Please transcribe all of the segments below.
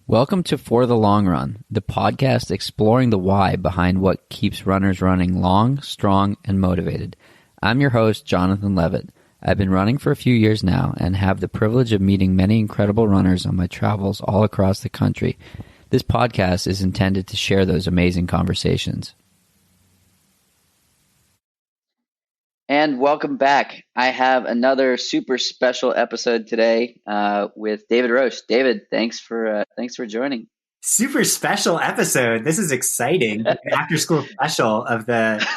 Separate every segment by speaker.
Speaker 1: Welcome to For the Long Run, the podcast exploring the why behind what keeps runners running long, strong, and motivated. I'm your host, Jonathan Levitt. I've been running for a few years now and have the privilege of meeting many incredible runners on my travels all across the country. This podcast is intended to share those amazing conversations. And welcome back. I have another super special episode today with David Roche. David, thanks for joining.
Speaker 2: Super special episode. This is exciting. An after-school special of the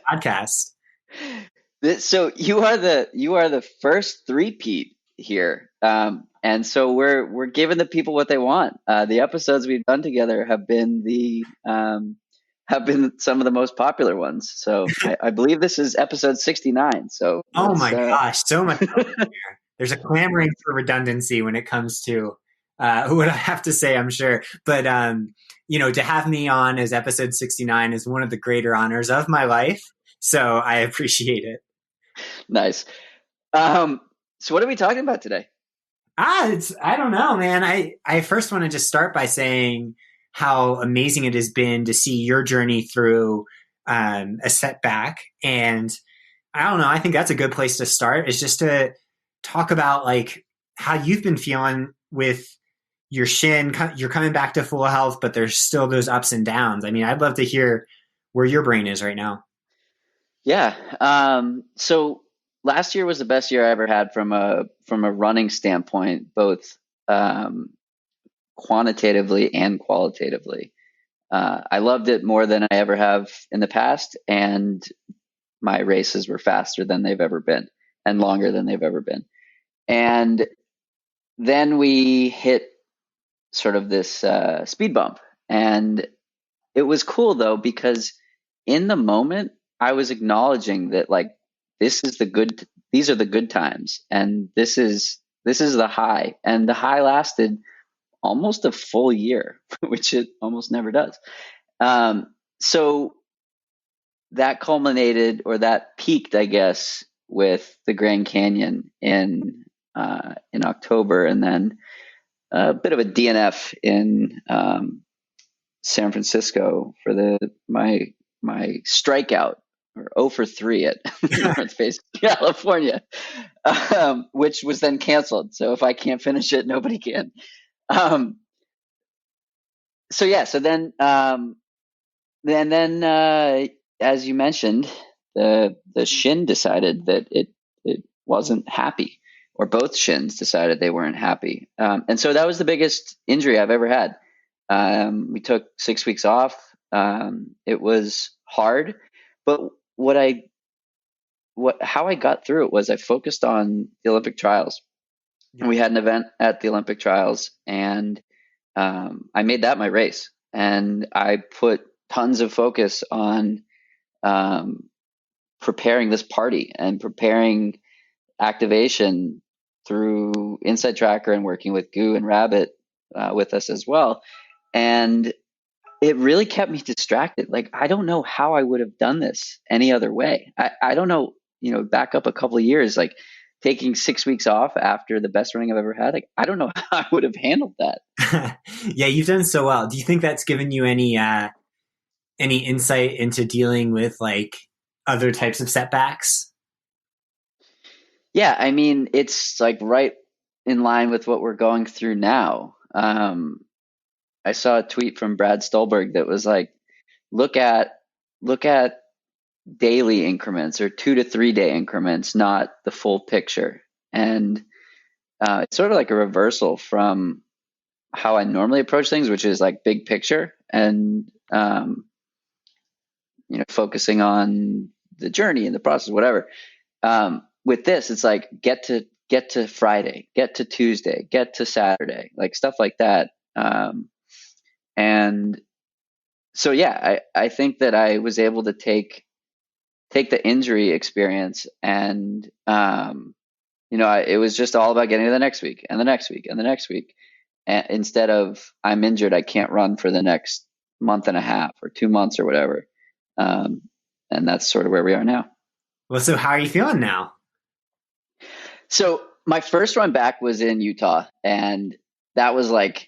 Speaker 2: podcast.
Speaker 1: So you are the first three-peat here, and so we're giving the people what they want. The episodes we've done together have been some of the most popular ones. So I believe this is episode 69. So
Speaker 2: oh my gosh, so much here. There's a clamoring for redundancy when it comes to what I have to say, I'm sure. But to have me on as episode 69 is one of the greater honors of my life. So I appreciate it.
Speaker 1: Nice. So what are we talking about today?
Speaker 2: I don't know, man. I first want to just start by saying how amazing it has been to see your journey through a setback. And I don't know, I think that's a good place to start, is just to talk about like how you've been feeling with your shin. You're coming back to full health, but there's still those ups and downs. I mean, I'd love to hear where your brain is right now.
Speaker 1: Yeah. So last year was the best year I ever had from a running standpoint, both quantitatively and qualitatively. I loved it more than I ever have in the past, and my races were faster than they've ever been and longer than they've ever been. And then we hit sort of this speed bump, and it was cool though, because in the moment I was acknowledging that like these are the good times, and this is the high, and the high lasted almost a full year, which it almost never does. So that culminated, or that peaked, I guess, with the Grand Canyon in October, and then a bit of a DNF in San Francisco for my strikeout, or 0 for 3 at North Face, California, which was then canceled. So if I can't finish it, nobody can. So then as you mentioned, the shin decided that it wasn't happy, or both shins decided they weren't happy. And so that was the biggest injury I've ever had. We took 6 weeks off. It was hard, but how I got through it was I focused on the Olympic trials. Yeah. We had an event at the Olympic trials, and I made that my race, and I put tons of focus on preparing this party and preparing activation through Inside Tracker and working with Goo and Rabbit with us as well. And it really kept me distracted. Like, I don't know how I would have done this any other way. I don't know, back up a couple of years, like taking 6 weeks off after the best running I've ever had. Like, I don't know how I would have handled that.
Speaker 2: Yeah, you've done so well. Do you think that's given you any insight into dealing with like other types of setbacks?
Speaker 1: Yeah, I mean, it's like right in line with what we're going through now. I saw a tweet from Brad Stolberg that was like, look at daily increments, or 2 to 3 day increments, not the full picture. And it's sort of like a reversal from how I normally approach things, which is like big picture and focusing on the journey and the process, whatever. With this, it's like get to Friday, get to Tuesday, get to Saturday, like stuff like that. And so, yeah, I think that I was able to take the injury experience, and it was just all about getting to the next week and the next week and the next week, and instead of I'm injured, I can't run for the next month and a half or 2 months or whatever. And that's sort of where we are now.
Speaker 2: Well, so how are you feeling now?
Speaker 1: So my first run back was in Utah, and that was like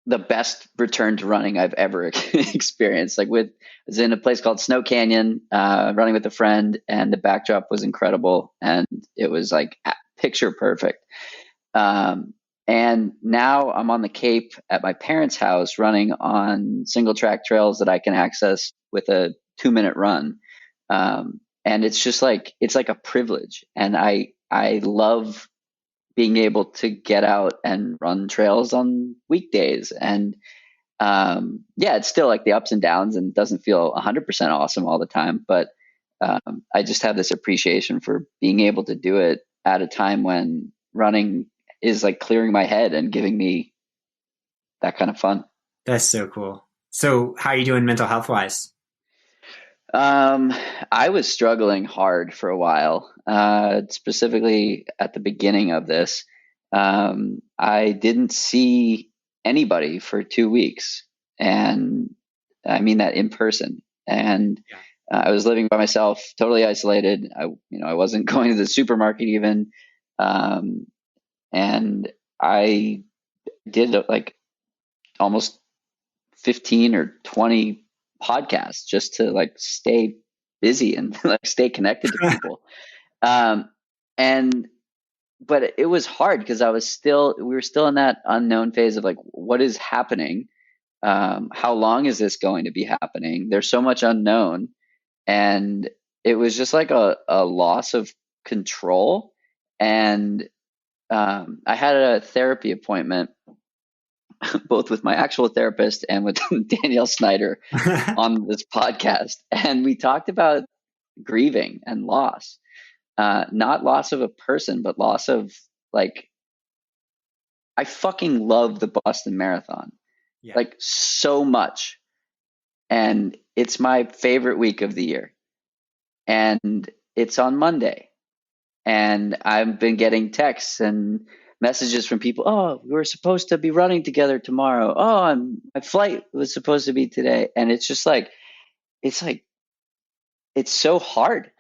Speaker 1: the best return to running I've ever experienced. I was in a place called Snow Canyon, running with a friend, and the backdrop was incredible, and it was like picture perfect. Um, and now I'm on the Cape at my parents' house, running on single track trails that I can access with a 2 minute run. And it's just like it's like a privilege, and I love being able to get out and run trails on weekdays. And yeah, it's still like the ups and downs and doesn't feel 100% awesome all the time. But I just have this appreciation for being able to do it at a time when running is like clearing my head and giving me that kind of fun.
Speaker 2: That's so cool. So how are you doing mental health wise?
Speaker 1: Um, I was struggling hard for a while, specifically at the beginning of this. I didn't see anybody for 2 weeks, and I mean that in person. And
Speaker 2: Yeah.
Speaker 1: I was living by myself, totally isolated. I wasn't going to the supermarket even, um, and I did like almost 15 or 20 podcasts just to like stay busy and like stay connected to people. Um, and but it was hard because we were still in that unknown phase of like, what is happening? How long is this going to be happening? There's so much unknown. And it was just like a loss of control. And I had a therapy appointment both with my actual therapist and with Danielle Snyder on this podcast. And we talked about grieving and loss, not loss of a person, but loss of like, I fucking love the Boston Marathon,
Speaker 2: Yeah.
Speaker 1: like so much. And it's my favorite week of the year. And it's on Monday. And I've been getting texts and messages from people. Oh, we were supposed to be running together tomorrow. Oh, my flight was supposed to be today. And it's like, it's so hard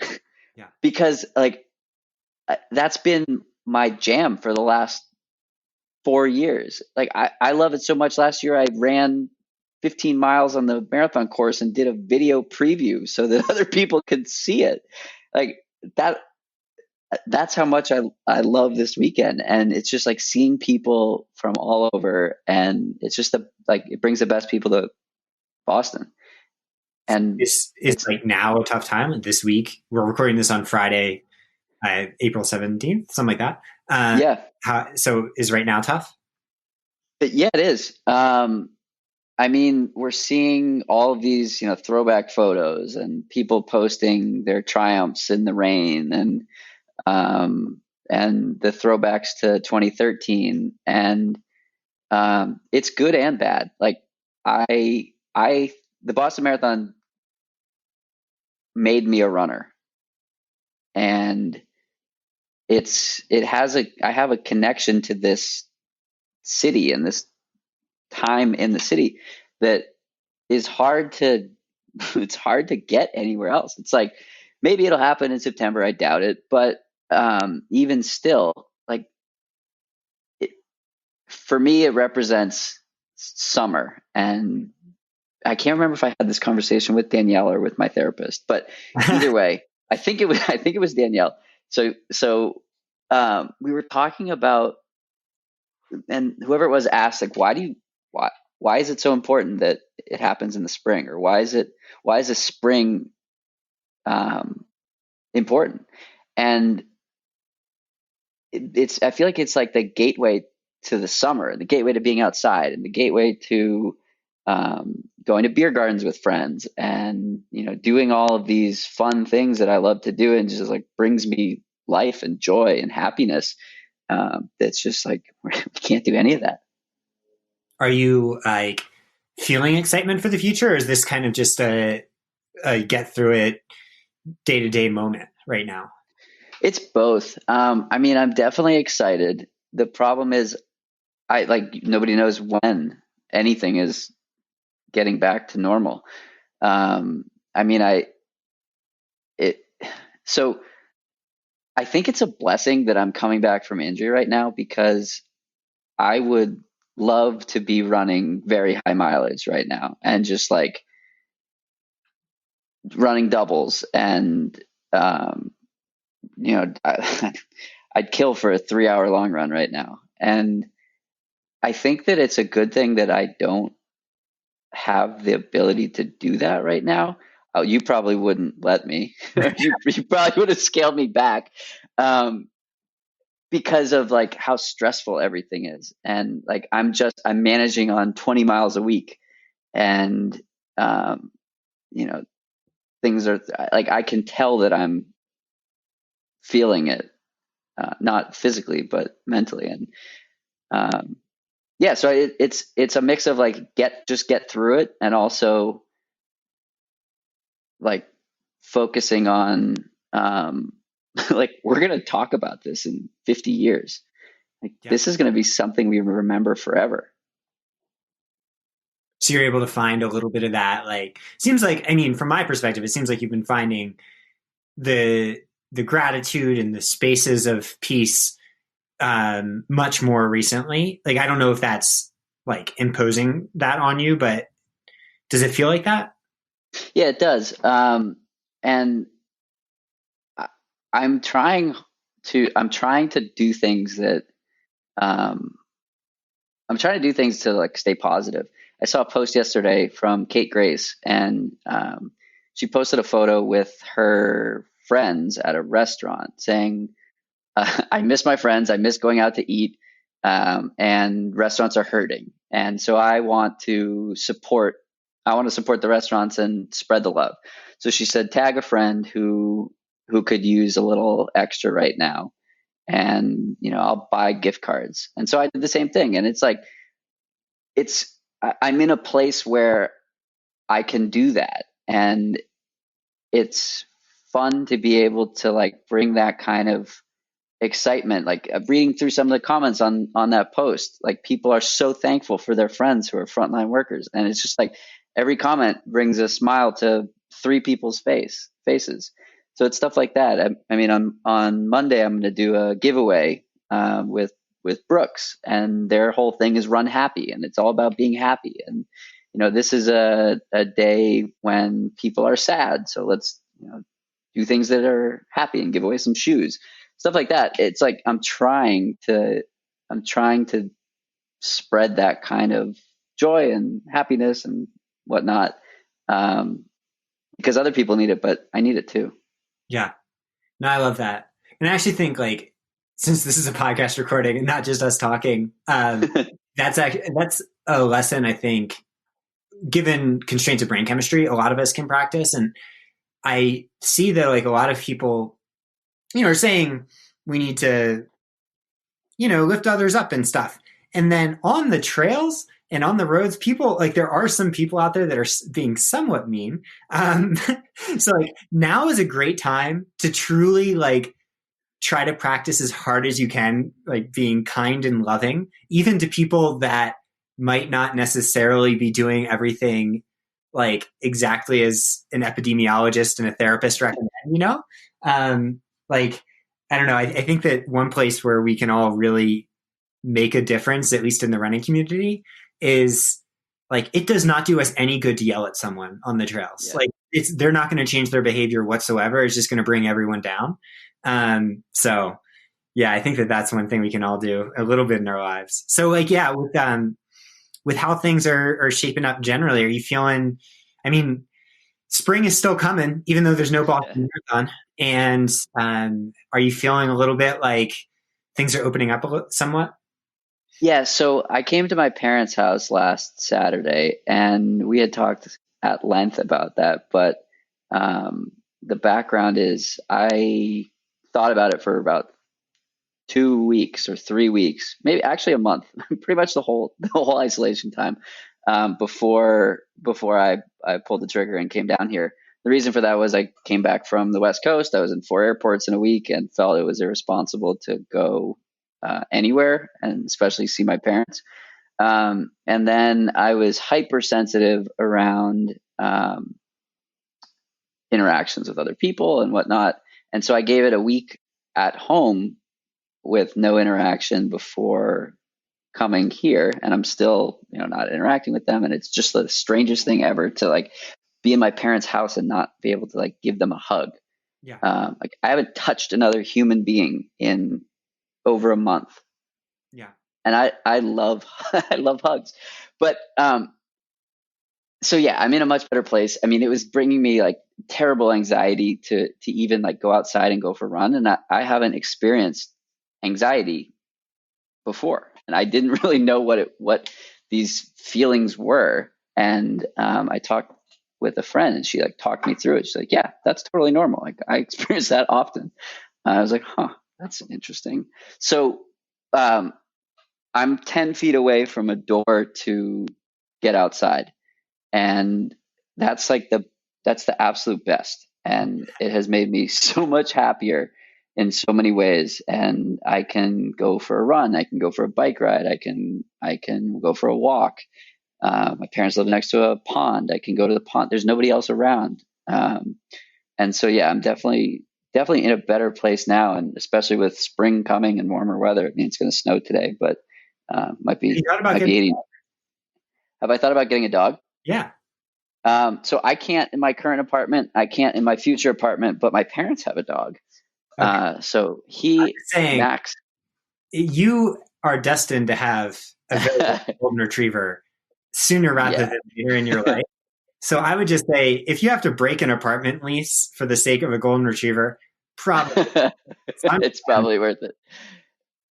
Speaker 2: Yeah.
Speaker 1: because like that's been my jam for the last 4 years. Like I love it so much. Last year I ran 15 miles on the marathon course and did a video preview so that other people could see it. Like that that's how much I love this weekend. And it's just like seeing people from all over, and it's just like it brings the best people to Boston. And
Speaker 2: Is
Speaker 1: it's
Speaker 2: like now a tough time. Like this week, we're recording this on Friday, April 17th, something like that. Uh,
Speaker 1: yeah,
Speaker 2: so is right now tough?
Speaker 1: yeah, it is. I mean, we're seeing all of these, throwback photos and people posting their triumphs in the rain, um, and the throwbacks to 2013, and it's good and bad. Like the Boston Marathon made me a runner, and I have a connection to this city and this time in the city that is hard to it's hard to get anywhere else. It's like maybe it'll happen in September. I doubt it, but even still, like it, for me, it represents summer. And I can't remember if I had this conversation with Danielle or with my therapist, but either way, I think it was Danielle. So we were talking about, and whoever it was asked like, why is it so important that it happens in the spring, or why is the spring um, important? And it's I feel like it's like the gateway to the summer, the gateway to being outside, and the gateway to going to beer gardens with friends, and doing all of these fun things that I love to do, and just like brings me life and joy and happiness. That's just like we can't do any of that.
Speaker 2: Are you like feeling excitement for the future, or is this kind of just a get through it day to day moment right now?
Speaker 1: It's both. I mean, I'm definitely excited. The problem is, I like nobody knows when anything is getting back to normal. I mean, it So I think it's a blessing that I'm coming back from injury right now, because I would love to be running very high mileage right now and just like running doubles and um, I'd kill for a 3 hour long run right now. And I think that it's a good thing that I don't have the ability to do that right now. Oh, you probably wouldn't let me, or you probably would have scaled me back, um, because of like how stressful everything is. And like I'm managing on 20 miles a week, and um, you know things are like I can tell that I'm feeling it, not physically but mentally. And um, yeah, so it's a mix of like get through it, and also like focusing on like we're gonna talk about this in 50 years. Like
Speaker 2: Yeah.
Speaker 1: this is gonna be something we remember forever.
Speaker 2: So you're able to find a little bit of that. Like, seems like, I mean, from my perspective, it seems like you've been finding the the gratitude and the spaces of peace much more recently. Like, I don't know if that's like imposing that on you, but does it feel like that?
Speaker 1: Yeah, it does. And I, I'm trying to do things that um, I'm trying to do things to like stay positive. I saw a post yesterday from Kate Grace, and she posted a photo with her friends at a restaurant saying, I miss my friends. I miss going out to eat, and restaurants are hurting. And so I want to support. I want to support the restaurants and spread the love. So she said, tag a friend who could use a little extra right now, and I'll buy gift cards. And so I did the same thing. And it's like I'm in a place where I can do that, and it's fun to be able to like bring that kind of excitement. Like reading through some of the comments on that post, like people are so thankful for their friends who are frontline workers, and it's just like every comment brings a smile to three people's faces. So it's stuff like that. I mean, on Monday I'm going to do a giveaway with Brooks, and their whole thing is run happy, and it's all about being happy. And this is a day when people are sad, so let's do things that are happy and give away some shoes, stuff like that. It's like I'm trying to spread that kind of joy and happiness and whatnot, um, because other people need it, but I need it too.
Speaker 2: Yeah. No, I love that. And I actually think like, since this is a podcast recording and not just us talking, that's a lesson I think, given constraints of brain chemistry, a lot of us can practice. And I see that like a lot of people, are saying we need to, lift others up and stuff. And then on the trails and on the roads, people like there are some people out there that are being somewhat mean. Um, so like now is a great time to truly like try to practice as hard as you can, like being kind and loving, even to people that might not necessarily be doing everything like exactly as an epidemiologist and a therapist recommend, Um, like, I don't know. I think that one place where we can all really make a difference, at least in the running community, is like it does not do us any good to yell at someone on the trails.
Speaker 1: Yeah.
Speaker 2: Like they're not going to change their behavior whatsoever. It's just going to bring everyone down. So yeah, I think that that's one thing we can all do a little bit in our lives. So like, yeah, with how things are shaping up generally, are you feeling, I mean, spring is still coming, even though there's no Boston Marathon. And are you feeling a little bit like things are opening up somewhat?
Speaker 1: Yeah, so I came to my parents' house last Saturday, and we had talked at length about that. But the background is I thought about it for about 2 weeks or 3 weeks, maybe actually a month, pretty much the whole isolation time, before I pulled the trigger and came down here. The reason for that was I came back from the West Coast. I was in 4 airports in a week and felt it was irresponsible to go anywhere, and especially see my parents. And then I was hypersensitive around interactions with other people and whatnot. And so I gave it a week at home with no interaction before coming here, and I'm still, not interacting with them. And it's just the strangest thing ever to like be in my parents' house and not be able to like give them a hug.
Speaker 2: Yeah.
Speaker 1: Like I haven't touched another human being in over a month,
Speaker 2: Yeah.
Speaker 1: and I love I love hugs, but so yeah, I'm in a much better place. I mean, it was bringing me like terrible anxiety to even like go outside and go for a run, and I haven't experienced anxiety before, and I didn't really know what these feelings were. And I talked with a friend, and she like talked me through it. She's like, "Yeah, that's totally normal. Like I experience that often." I was like, "Huh, that's interesting." So um, I'm 10 feet away from a door to get outside, and that's like that's the absolute best, and it has made me so much happier in so many ways. And I can go for a run, I can go for a bike ride, I can go for a walk. My parents live next to a pond. I can go to the pond. There's nobody else around. And so yeah, I'm definitely in a better place now, and especially with spring coming and warmer weather. I mean, it's going to snow today, but might
Speaker 2: Have you
Speaker 1: be
Speaker 2: thought about
Speaker 1: might be
Speaker 2: getting?
Speaker 1: 80. Have I thought about getting a dog?
Speaker 2: Yeah.
Speaker 1: So I can't in my current apartment. I can't in my future apartment, but my parents have a dog.
Speaker 2: Okay.
Speaker 1: So
Speaker 2: I'm
Speaker 1: he,
Speaker 2: just saying,
Speaker 1: Max,
Speaker 2: you are destined to have a very golden retriever sooner rather
Speaker 1: yeah,
Speaker 2: than later in your life. So I would just say, if you have to break an apartment lease for the sake of a golden retriever, probably. I'm,
Speaker 1: it's probably worth it.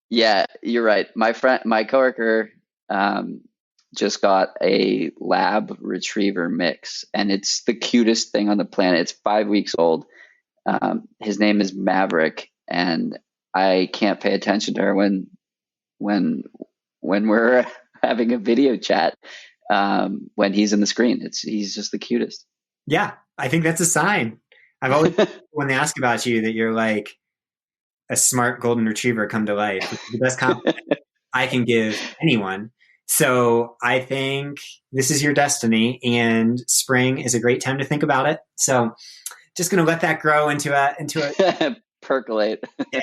Speaker 1: Yeah, you're right. My coworker, um, just got a lab retriever mix, and it's the cutest thing on the planet. It's 5 weeks old. His name is Maverick, and I can't pay attention to her when when we're having a video chat, when he's in the screen. He's just the cutest.
Speaker 2: yeah, I think that's a sign. I've always, when they ask about you, that you're like a smart golden retriever come to life, which is the best compliment I can give anyone. So I think this is your destiny, and spring is a great time to think about it. So just going to let that grow into a
Speaker 1: Percolate.
Speaker 2: yeah.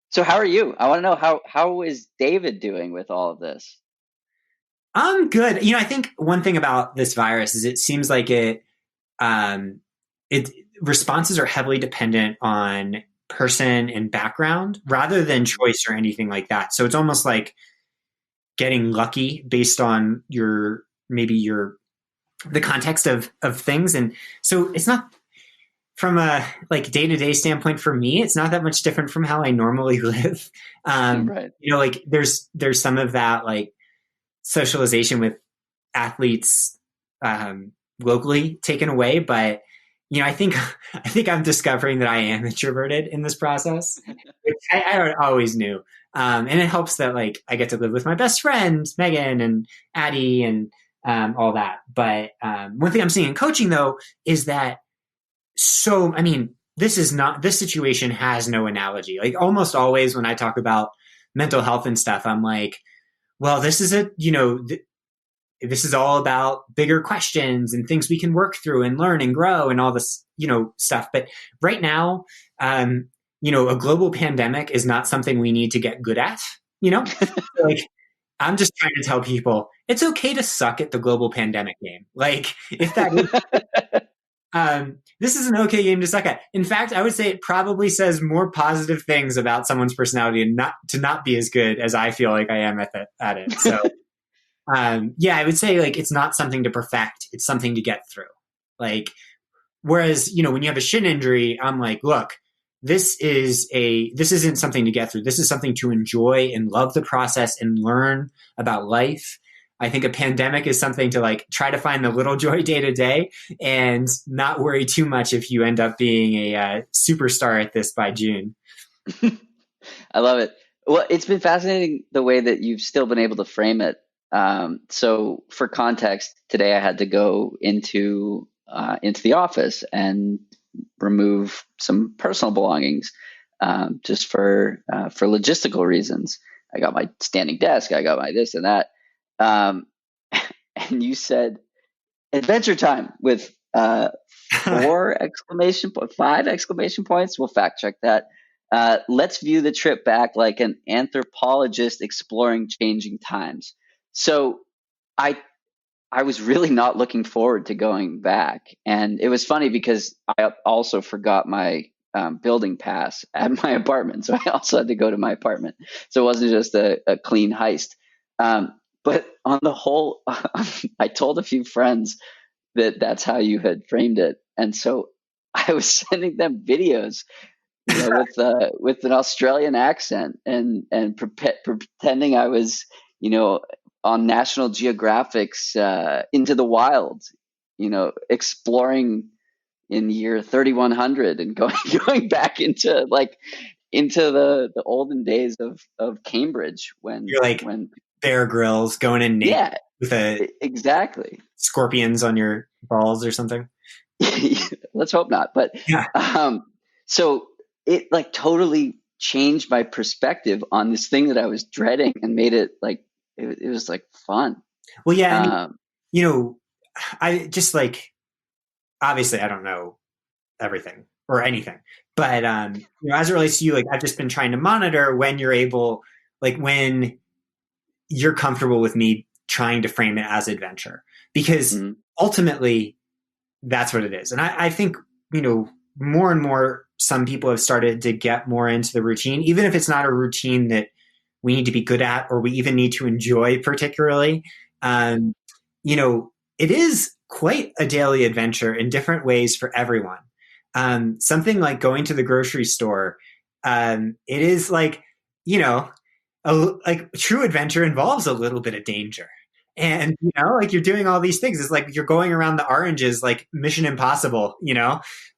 Speaker 1: So how are you? I want to know how is David doing with all of this?
Speaker 2: I'm good. I think one thing about this virus is it seems like um, it responses are heavily dependent on person and background rather than choice or anything like that. So it's almost like getting lucky based on maybe your the context of things. And so it's not from a like day-to-day standpoint for me, it's not that much different from how I normally live.
Speaker 1: Right.
Speaker 2: Like there's some of that like socialization with athletes locally taken away, but I think I'm discovering that I am introverted in this process, which I always knew. And it helps that like I get to live with my best friend Megan and Addie and all that. But one thing I'm seeing in coaching though is that this situation has no analogy. Like almost always when I talk about mental health and stuff, I'm like, well, this is all about bigger questions and things we can work through and learn and grow and all this, stuff. But right now, a global pandemic is not something we need to get good at, like I'm just trying to tell people it's okay to suck at the global pandemic game. Like if that is this is an okay game to suck at. In fact, I would say it probably says more positive things about someone's personality and not be as good as I feel like I am at it. So, yeah, I would say like it's not something to perfect; it's something to get through. Like, whereas when you have a shin injury, I'm like, look, this isn't something to get through. This is something to enjoy and love the process and learn about life. I think a pandemic is something to like try to find the little joy day to day and not worry too much if you end up being a superstar at this by June.
Speaker 1: I love it. Well, it's been fascinating the way that you've still been able to frame it. So for context, today I had to go into the office and remove some personal belongings, just for logistical reasons. I got my standing desk, I got my this and that. Um, and you said Adventure time with 5 exclamation points. We'll fact check that. Let's view the trip back like an anthropologist exploring changing times. So I I was really not looking forward to going back, and it was funny because I also forgot my building pass at my apartment, so I also had to go to my apartment. So it wasn't just a clean heist. But on the whole, I told a few friends that that's how you had framed it. And so I was sending them videos, with an Australian accent and pretending I was, on National Geographic's Into the Wild, exploring in year 3100 and going going back into the olden days of Cambridge
Speaker 2: You're like
Speaker 1: when
Speaker 2: Bear Grylls going in naked
Speaker 1: yeah,
Speaker 2: with a
Speaker 1: exactly.
Speaker 2: scorpions on your balls or something.
Speaker 1: Let's hope not. But
Speaker 2: Yeah.
Speaker 1: so it like totally changed my perspective on this thing that I was dreading and made it like it was like fun.
Speaker 2: Well, yeah, and
Speaker 1: Um,
Speaker 2: you know, I just like obviously I don't know everything or anything, but as it relates to you, like I've just been trying to monitor when you're able, like when you're comfortable with me trying to frame it as adventure, because
Speaker 1: mhm.
Speaker 2: ultimately that's what it is. And I think, more and more, some people have started to get more into the routine, even if it's not a routine that we need to be good at or we even need to enjoy particularly. Um, it is quite a daily adventure in different ways for everyone. Something like going to the grocery store, it is like, you know, like true adventure involves a little bit of danger. And like you're doing all these things. It's like you're going around the oranges, like Mission Impossible.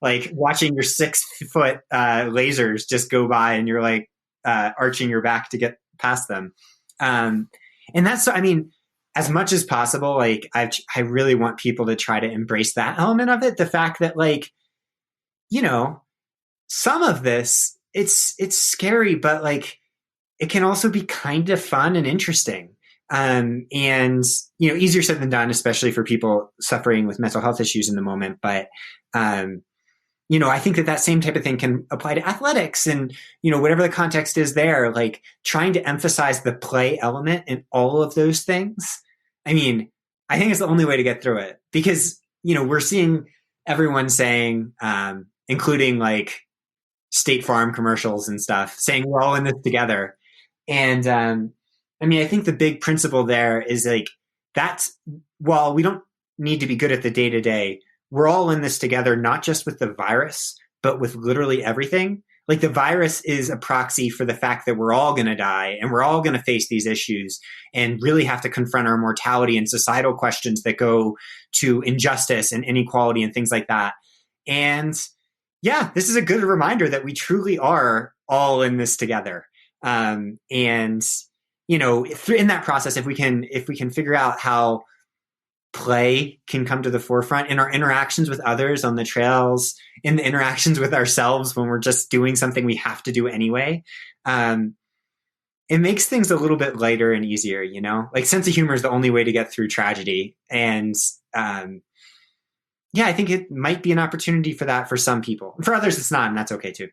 Speaker 2: Like watching your 6 foot lasers just go by, and you're like arching your back to get past them. Um, and that's, I mean, as much as possible, like I really want people to try to embrace that element of it. The fact that like, you know, some of this, it's scary, but like it can also be kind of fun and interesting. And easier said than done, especially for people suffering with mental health issues in the moment. But um, I think that same type of thing can apply to athletics and whatever the context is there. Like trying to emphasize the play element in all of those things. I mean, I think it's the only way to get through it, because we're seeing everyone saying, including like State Farm commercials and stuff, saying we're all in this together. And I mean, I think the big principle there is like that's, while we don't need to be good at the day to day, we're all in this together, not just with the virus, but with literally everything. Like the virus is a proxy for the fact that we're all going to die and we're all going to face these issues and really have to confront our mortality and societal questions that go to injustice and inequality and things like that. And yeah, this is a good reminder that we truly are all in this together. And in that process, if we can figure out how play can come to the forefront in our interactions with others on the trails, in the interactions with ourselves when we're just doing something we have to do anyway, um, it makes things a little bit lighter and easier. Like sense of humor is the only way to get through tragedy, and um, yeah, I think it might be an opportunity for that for some people. For others, it's not, and that's okay too.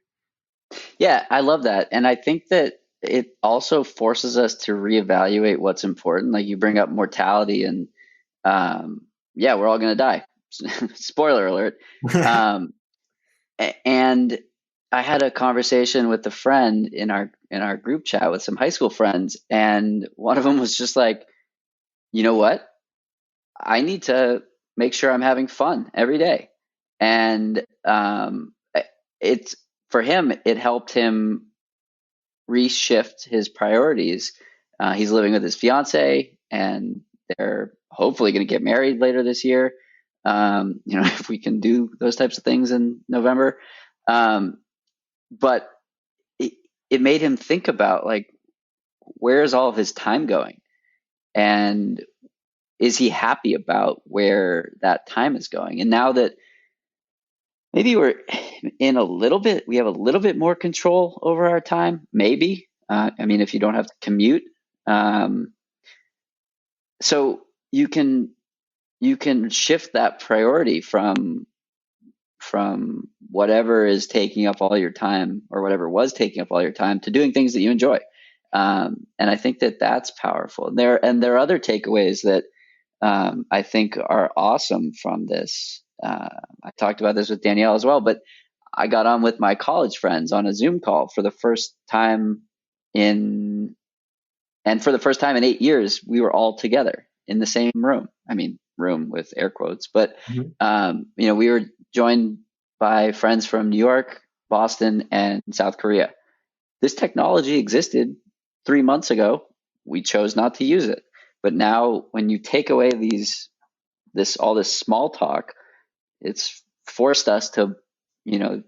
Speaker 1: Yeah, I love that. And I think that it also forces us to reevaluate what's important. Like you bring up mortality and yeah, we're all going to die. Spoiler alert. Um, and I had a conversation with a friend in our group chat with some high school friends, and one of them was just like, "You know what? I need to make sure I'm having fun every day." And it's for him, it helped him reshift his priorities. He's living with his fiance, and they're hopefully going to get married later this year. If we can do those types of things in November. But it, it made him think about like, where is all of his time going? And is he happy about where that time is going? And now that maybe we have a little bit more control over our time, maybe. I mean, if you don't have to commute. So you can you can shift that priority from whatever is taking up all your time or whatever was taking up all your time to doing things that you enjoy. And I think that that's powerful. There are other takeaways that I think are awesome from this. I talked about this with Danielle as well, but I got on with my college friends on a Zoom call for the first time in, and for the first time in 8 years, we were all together in the same room. I mean, room with air quotes, but
Speaker 2: Mhm.
Speaker 1: we were joined by friends from New York, Boston, and South Korea. This technology existed 3 months ago. We chose not to use it. But now, when you take away all this small talk, it's forced us to, you know,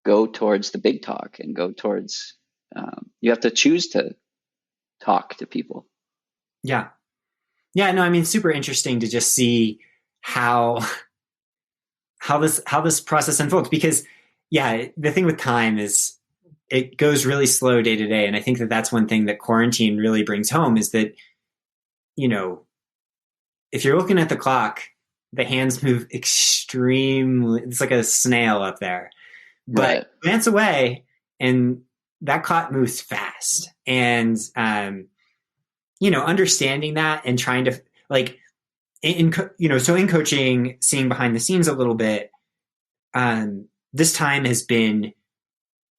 Speaker 1: go towards the big talk and go towards. You have to choose to talk to people.
Speaker 2: Yeah. Yeah. No, I mean, super interesting to just see how how this process unfolds because yeah, the thing with time is it goes really slow day to day, and I think that that's one thing that quarantine really brings home is that you know if you're looking at the clock, the hands move extremely. It's like a snail up there, but
Speaker 1: Right.
Speaker 2: glance away and that clock moves fast, and understanding that and trying to like so in coaching, seeing behind the scenes a little bit, this time has been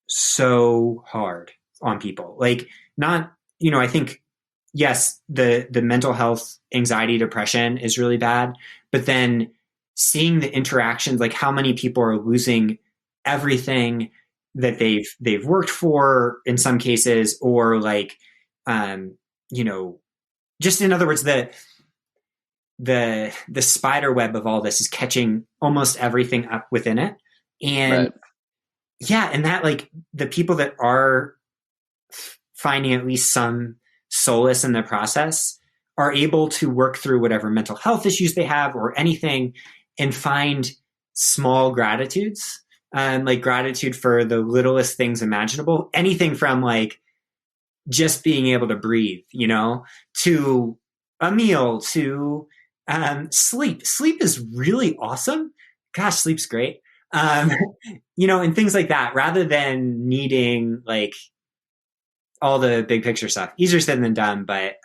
Speaker 2: so hard on people. Like, not, I think, yes, the mental health, anxiety, depression is really bad, but then seeing the interactions, like how many people are losing everything that they've worked for in some cases, or like, um, you know, just in other words, the spider web of all this is catching almost everything up within it. And
Speaker 1: Right.
Speaker 2: yeah, and that like the people that are finding at least some solace in the process are able to work through whatever mental health issues they have or anything and find small gratitudes, like gratitude for the littlest things imaginable, anything from like just being able to breathe, to a meal, to sleep. Sleep is really awesome. Gosh, sleep's great. Um, and things like that, rather than needing like all the big picture stuff. Easier said than done, but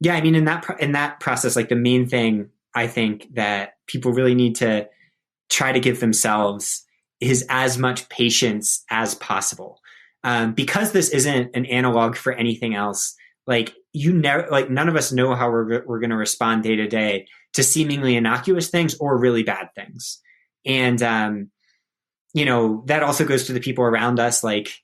Speaker 2: yeah, I mean, in that process, like the main thing I think that people really need to try to give themselves is as much patience as possible, because this isn't an analog for anything else. Like you never, like none of us know how we're going to respond day to day to seemingly innocuous things or really bad things, and that also goes to the people around us. Like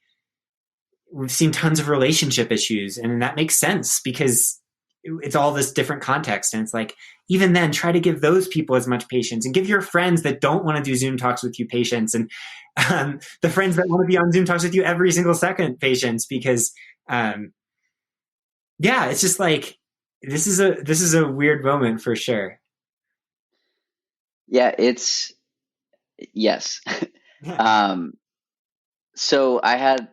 Speaker 2: we've seen tons of relationship issues, and that makes sense because it's all this different context. And it's like, even then, try to give those people as much patience and give your friends that don't want to do Zoom talks with you patience. And the friends that want to be on Zoom talks with you every single second patience, because um, yeah, it's just like, this is a weird moment for sure.
Speaker 1: Yeah. It's yes. um, so I had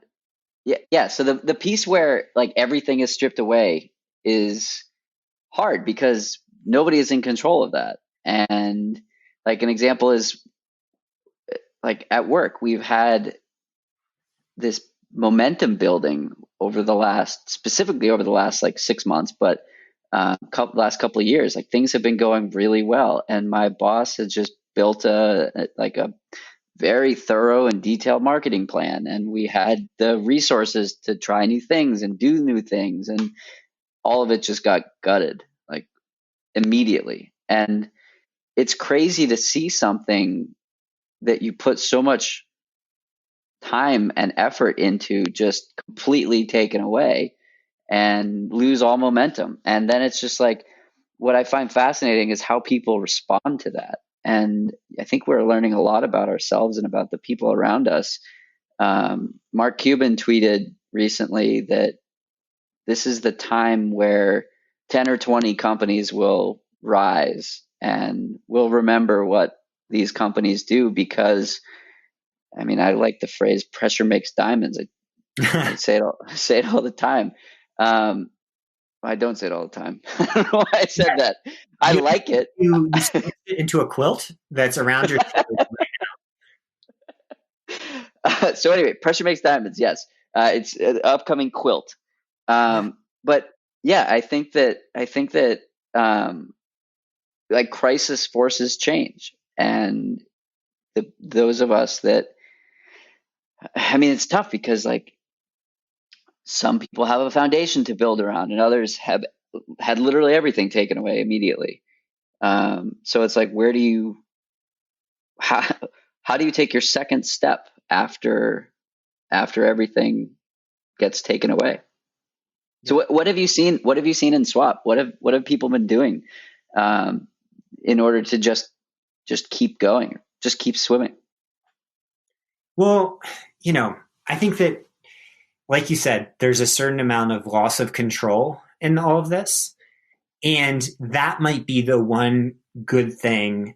Speaker 1: yeah. So the piece where like everything is stripped away is hard because nobody is in control of that. And like an example is like at work, we've had this momentum building specifically over the last like 6 months, but last couple of years, like things have been going really well. And my boss has just built a very thorough and detailed marketing plan. And we had the resources to try new things and do new things. And all of it just got gutted like immediately. And it's crazy to see something that you put so much time and effort into just completely taken away and lose all momentum. And then it's just like what I find fascinating is how people respond to that. And I think we're learning a lot about ourselves and about the people around us. Mark Cuban tweeted recently that this is the time where 10 or 20 companies will rise and will remember what these companies do because I mean, I like the phrase "pressure makes diamonds." I say it all the time. Um, I don't say it all the time. I don't know why I said that. I
Speaker 2: Yeah,
Speaker 1: like it.
Speaker 2: you stitched it into a quilt that's around your shoulder.
Speaker 1: So anyway, pressure makes diamonds. Yes, it's an upcoming quilt.
Speaker 2: Yeah.
Speaker 1: But yeah, I think that like crisis forces change, and those of us that, I mean, it's tough because like some people have a foundation to build around, and others have had literally everything taken away immediately. So it's like, where do you how how do you take your second step after everything gets taken away? So
Speaker 2: Yeah.
Speaker 1: what have you seen? What have you seen in Swap? What have people been doing um, in order to just keep going, just keep swimming?
Speaker 2: Well, I think that, like you said, there's a certain amount of loss of control in all of this. And that might be the one good thing,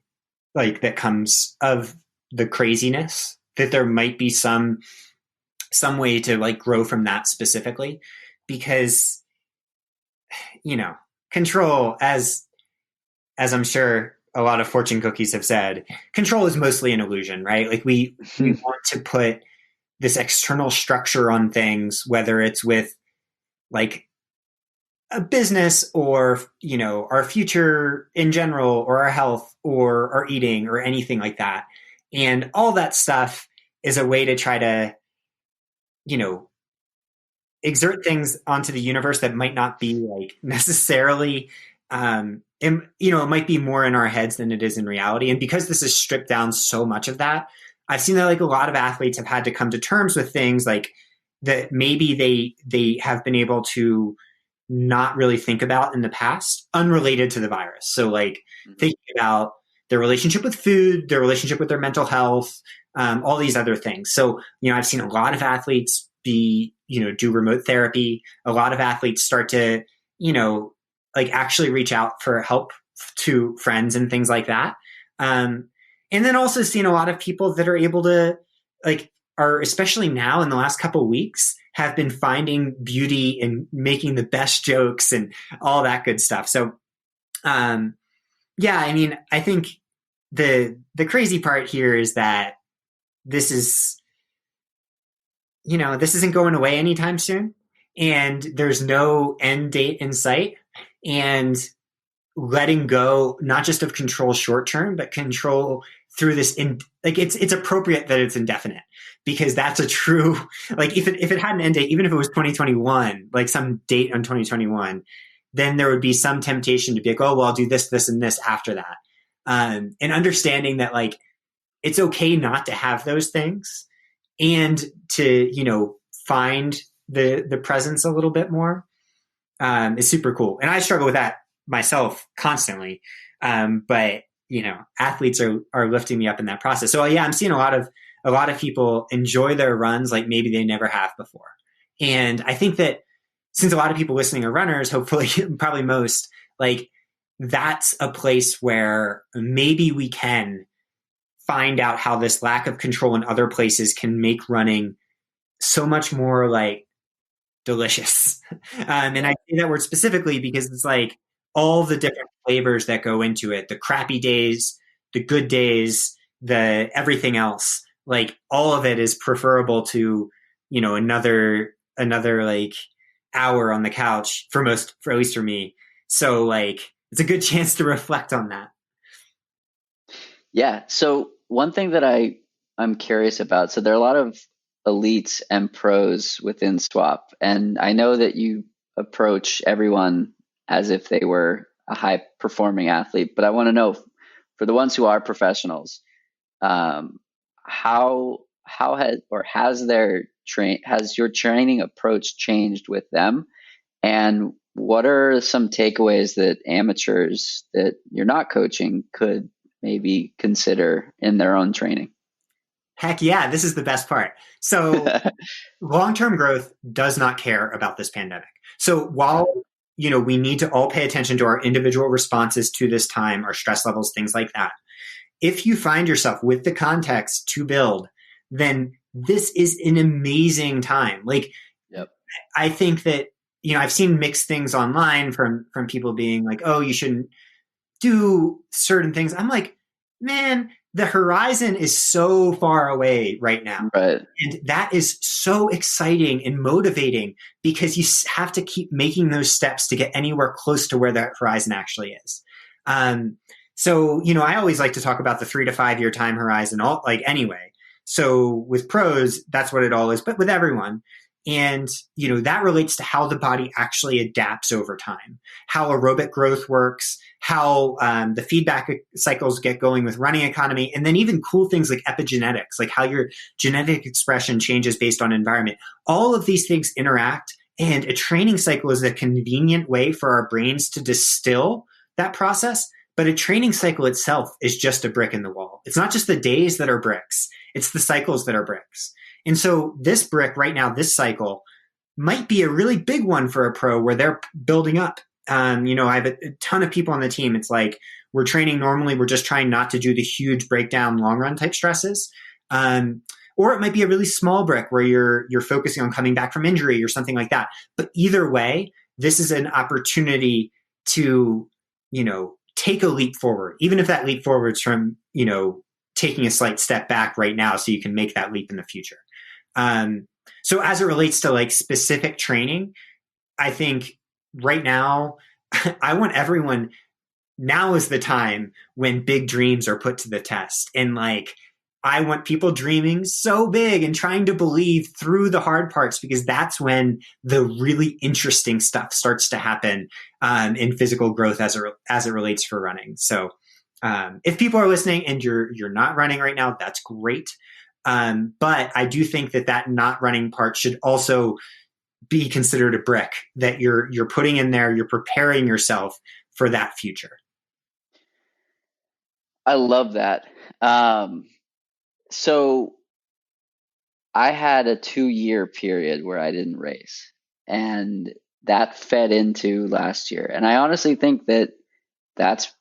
Speaker 2: like, that comes of the craziness, that there might be some way to like grow from that specifically, because, you know, control, as I'm sure a lot of fortune cookies have said, control is mostly an illusion, right? Like we want to put this external structure on things, whether it's with like a business or, our future in general, or our health, or our eating, or anything like that. And all that stuff is a way to try to, you know, exert things onto the universe that might not be like necessarily, it might be more in our heads than it is in reality. And because this has stripped down so much of that, I've seen that like a lot of athletes have had to come to terms with things like that maybe they have been able to not really think about in the past, unrelated to the virus. So like
Speaker 1: Mhm.
Speaker 2: thinking about their relationship with food, their relationship with their mental health, all these other things. So, I've seen a lot of athletes do remote therapy. A lot of athletes start to, like actually reach out for help to friends and things like that. Um, and then also seeing a lot of people that are able to, like, are, especially now in the last couple of weeks, have been finding beauty and making the best jokes and all that good stuff. So, um, yeah, I mean, I think the crazy part here is that this is, this isn't going away anytime soon, and there's no end date in sight. And letting go, not just of control short term, but control through this, like, it's appropriate that it's indefinite, because that's a true, like, if it had an end date, even if it was 2021, like some date on 2021, then there would be some temptation to be like, oh well, I'll do this and this after that. And understanding that, like, it's okay not to have those things, and to, find the presence a little bit more, is super cool. And I struggle with that myself constantly. But athletes are lifting me up in that process. So yeah, I'm seeing a lot of people enjoy their runs like maybe they never have before. And I think that since a lot of people listening are runners, hopefully, probably most, like, that's a place where maybe we can find out how this lack of control in other places can make running so much more like delicious. And I say that word specifically because it's like all the different flavors that go into it, the crappy days, the good days, the everything else, like all of it is preferable to, another like hour on the couch for at least for me. So like it's a good chance to reflect on that.
Speaker 1: Yeah. So one thing that I'm curious about. So there are a lot of elites and pros within Swap, and I know that you approach everyone as if they were a high performing athlete. But I want to know, for the ones who are professionals, um, how has your training approach changed with them, and what are some takeaways that amateurs that you're not coaching could maybe consider in their own training?
Speaker 2: Heck yeah, this is the best part. So long-term growth does not care about this pandemic. So while, we need to all pay attention to our individual responses to this time, our stress levels, things like that. If you find yourself with the context to build, then this is an amazing time. Like,
Speaker 1: Yep.
Speaker 2: I think that I've seen mixed things online from people being like, oh, you shouldn't do certain things. I'm like, man, the horizon is so far away right now.
Speaker 1: Right.
Speaker 2: And that is so exciting and motivating because you have to keep making those steps to get anywhere close to where that horizon actually is. So, I always like to talk about the 3 to 5 year time horizon, anyway. So with pros, that's what it all is, but with everyone. And, that relates to how the body actually adapts over time, how aerobic growth works, how the feedback cycles get going with running economy, and then even cool things like epigenetics, like how your genetic expression changes based on environment. All of these things interact, and a training cycle is a convenient way for our brains to distill that process. But a training cycle itself is just a brick in the wall. It's not just the days that are bricks, it's the cycles that are bricks. And so this brick right now, this cycle, might be a really big one for a pro where they're building up. I have a ton of people on the team. It's like we're training normally. We're just trying not to do the huge breakdown, long run type stresses. Or it might be a really small brick where you're focusing on coming back from injury or something like that. But either way, this is an opportunity to, take a leap forward, even if that leap forward is from, taking a slight step back right now so you can make that leap in the future. So as it relates to like specific training, I think right now, I want everyone, now is the time when big dreams are put to the test. And like, I want people dreaming so big and trying to believe through the hard parts, because that's when the really interesting stuff starts to happen in physical growth as it relates for running. So if people are listening and you're not running right now, that's great. But I do think that not running part should also be considered a brick that you're putting in there. You're preparing yourself for that future.
Speaker 1: I love that. So I had a 2-year period where I didn't race, and that fed into last year. And I honestly think that that's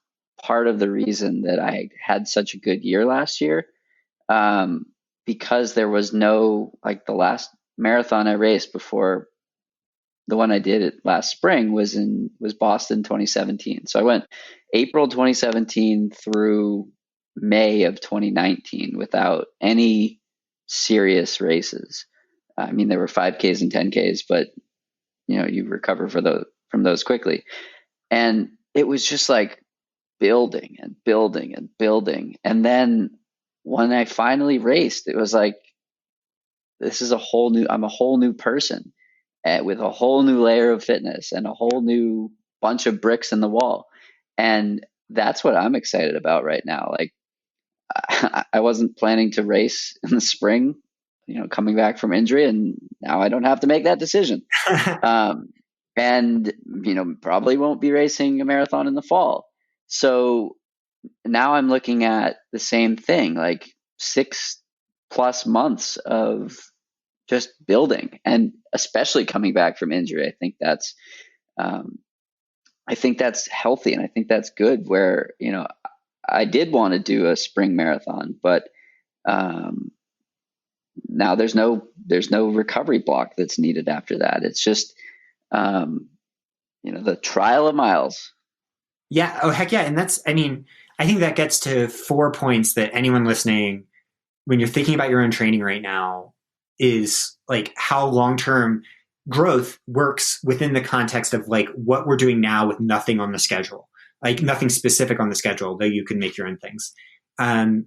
Speaker 1: part of the reason that I had such a good year last year. Because there was no, like, the last marathon I raced before the one I did it last spring was Boston 2017. So I went April 2017 through May of 2019 without any serious races. I mean, there were 5Ks and 10Ks, but you recover from those quickly. And it was just like building and building and building. And then when I finally raced, it was like, I'm a whole new person, with a whole new layer of fitness and a whole new bunch of bricks in the wall. And that's what I'm excited about right now. Like, I wasn't planning to race in the spring, coming back from injury, and now I don't have to make that decision. And, probably won't be racing a marathon in the fall. So now I'm looking at the same thing, like 6+ months of just building, and especially coming back from injury. I think that's healthy, and I think that's good, where, I did want to do a spring marathon, but now there's no recovery block that's needed after that. It's just, the trial of miles.
Speaker 2: Yeah. Oh, heck yeah. And I think that gets to 4 points that anyone listening, when you're thinking about your own training right now, is like how long-term growth works within the context of like what we're doing now with nothing on the schedule, like nothing specific on the schedule, though you can make your own things. So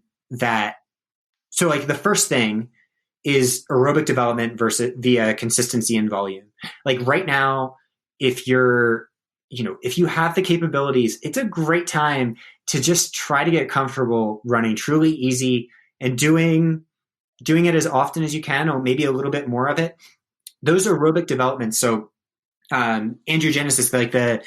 Speaker 2: like the first thing is aerobic development via consistency and volume. Like right now, if you have the capabilities, it's a great time to just try to get comfortable running truly easy and doing it as often as you can, or maybe a little bit more of it. Those aerobic developments. So angiogenesis, like the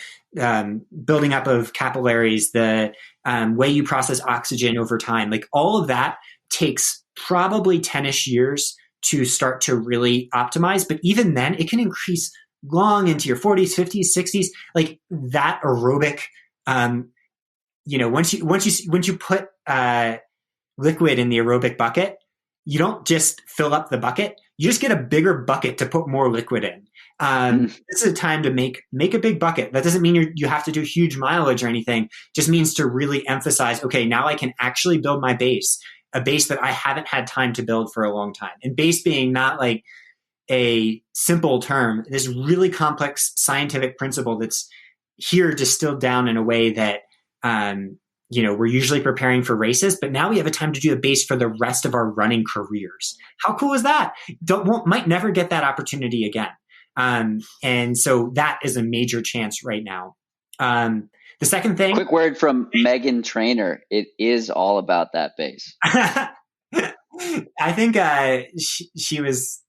Speaker 2: building up of capillaries, the way you process oxygen over time, like all of that takes probably 10-ish years to start to really optimize. But even then, it can increase long into your 40s, 50s, 60s. Like that aerobic, once you put liquid in the aerobic bucket, you don't just fill up the bucket. You just get a bigger bucket to put more liquid in.
Speaker 1: Mm.
Speaker 2: This is a time to make a big bucket. That doesn't mean you have to do huge mileage or anything. It just means to really emphasize, okay, now I can actually build my base, a base that I haven't had time to build for a long time. And base being not like a simple term, this really complex scientific principle that's here distilled down in a way that we're usually preparing for races, but now we have a time to do a base for the rest of our running careers. How cool is that? Might never get that opportunity again. And so that is a major chance right now. The second thing,
Speaker 1: quick word from Megan Trainor. It is all about that base.
Speaker 2: I think she was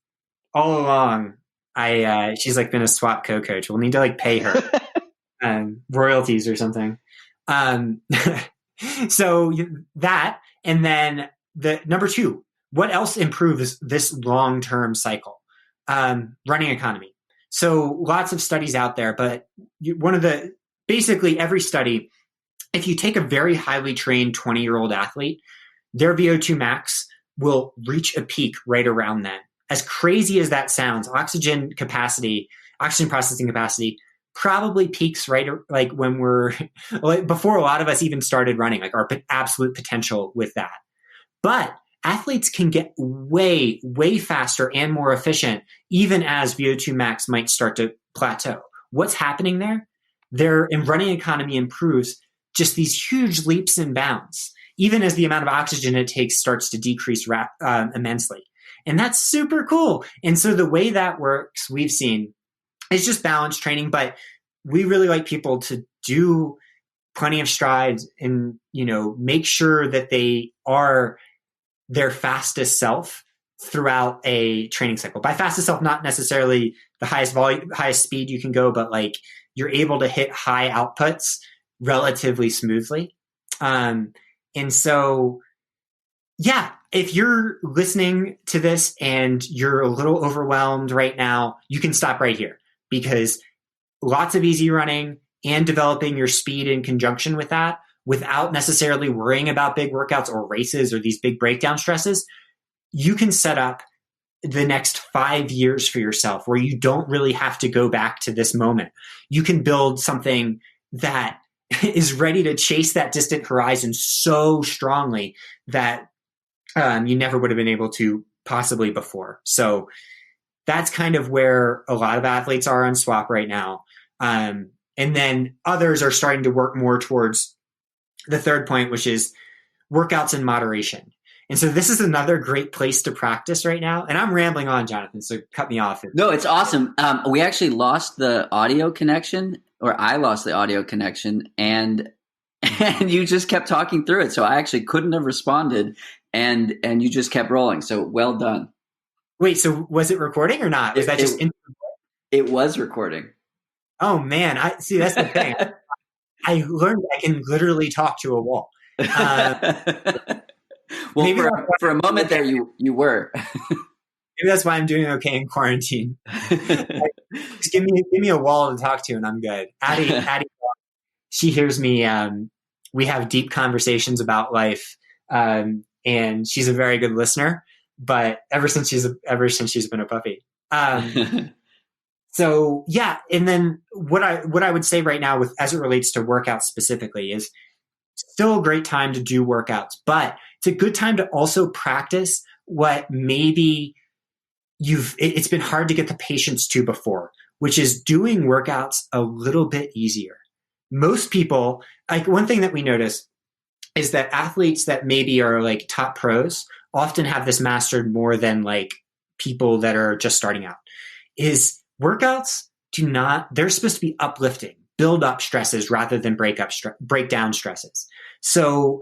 Speaker 2: all along. She's like been a swap co-coach. We'll need to like pay her royalties or something. So that, and then the number 2, what else improves this long-term cycle? Running economy. So lots of studies out there, but basically every study, if you take a very highly trained 20-year-old athlete, their VO2 max will reach a peak right around then. As crazy as that sounds, oxygen processing capacity probably peaks right like when we're like before a lot of us even started running, like our absolute potential with that. But athletes can get way, way faster and more efficient even as VO2 max might start to plateau. What's happening there? Their running economy improves just these huge leaps and bounds, even as the amount of oxygen it takes starts to decrease immensely. And that's super cool. And so the way that works, we've seen, is just balanced training, but we really like people to do plenty of strides and, make sure that they are their fastest self throughout a training cycle. By fastest self, not necessarily the highest speed you can go, but like you're able to hit high outputs relatively smoothly. And so, yeah, if you're listening to this and you're a little overwhelmed right now, you can stop right here, because lots of easy running and developing your speed in conjunction with that without necessarily worrying about big workouts or races or these big breakdown stresses, you can set up the next 5 years for yourself where you don't really have to go back to this moment. You can build something that is ready to chase that distant horizon so strongly that you never would have been able to possibly before. So that's kind of where a lot of athletes are on swap right now. And then others are starting to work more towards the third point, which is workouts in moderation. And so this is another great place to practice right now. And I'm rambling on, Jonathan, so cut me off.
Speaker 1: No, it's awesome. We actually lost the audio connection, or I lost the audio connection, and you just kept talking through it. So I actually couldn't have responded, and you just kept rolling. So well done.
Speaker 2: Wait, so was it recording or not? Was that just
Speaker 1: it was recording.
Speaker 2: Oh man, I see. That's the thing. I learned I can literally talk to a wall.
Speaker 1: Well, maybe for a moment there, you were.
Speaker 2: Maybe that's why I'm doing okay in quarantine. Just give me a wall to talk to, and I'm good. Addie, she hears me. We have deep conversations about life, and she's a very good listener. But ever since she's been a puppy. So yeah, and then what I would say right now, as it relates to workouts specifically, is still a great time to do workouts, but it's a good time to also practice what maybe it's been hard to get the patience to before, which is doing workouts a little bit easier. Most people, like one thing that we notice is that athletes that maybe are like top pros often have this mastered more than like people that are just starting out. Is workouts they're supposed to be uplifting, build up stresses rather than break down stresses. So,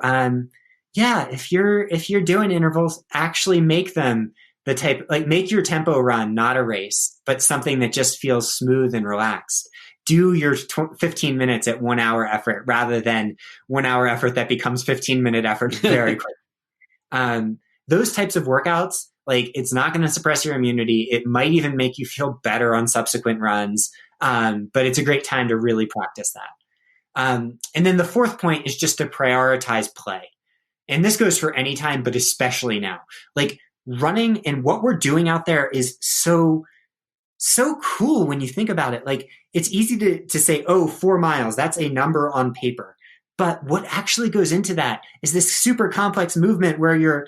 Speaker 2: if you're doing intervals, actually make them make your tempo run, not a race, but something that just feels smooth and relaxed. Do your 15 minutes at 1 hour effort rather than 1 hour effort that becomes 15-minute effort very quickly. Those types of workouts, like it's not going to suppress your immunity. It might even make you feel better on subsequent runs. But it's a great time to really practice that. And then the fourth point is just to prioritize play. And this goes for any time, but especially now. Like running and what we're doing out there is so so cool when you think about it. Like it's easy to say, oh, 4 miles, that's a number on paper. But what actually goes into that is this super complex movement where you're